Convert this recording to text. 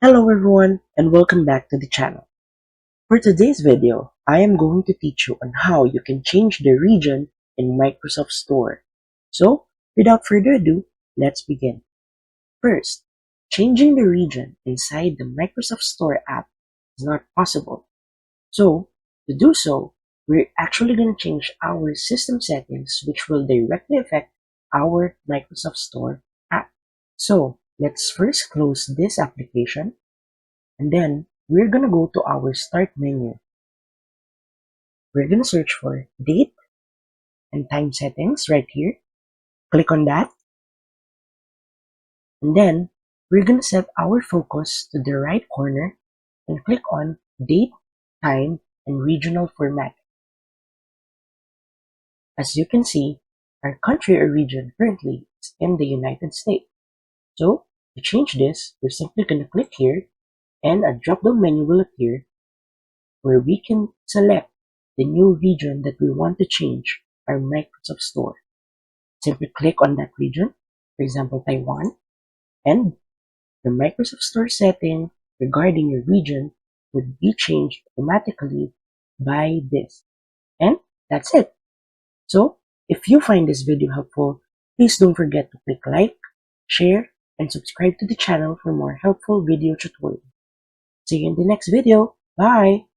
Hello everyone and welcome back to the channel. For today's video, I am going to teach you on how you can change the region in Microsoft Store. So, without further ado, let's begin. First, changing the region inside the Microsoft Store app is not possible. So, to do so, we're actually going to change our system settings which will directly affect our Microsoft Store app. So, let's first close this application. And then we're gonna go to our start menu. We're gonna search for date and time settings right here. Click on that. And then we're gonna set our focus to the right corner and click on date, time, and regional format. As you can see, our country or region currently is in the United States. So to change this, we're simply gonna click here and a drop-down menu will appear where we can select the new region that we want to change our Microsoft Store. Simply click on that region, for example, Taiwan, and the Microsoft Store setting regarding your region would be changed automatically by this. And that's it. So, if you find this video helpful, please don't forget to click like, share, and subscribe to the channel for more helpful video tutorials. See you in the next video. Bye!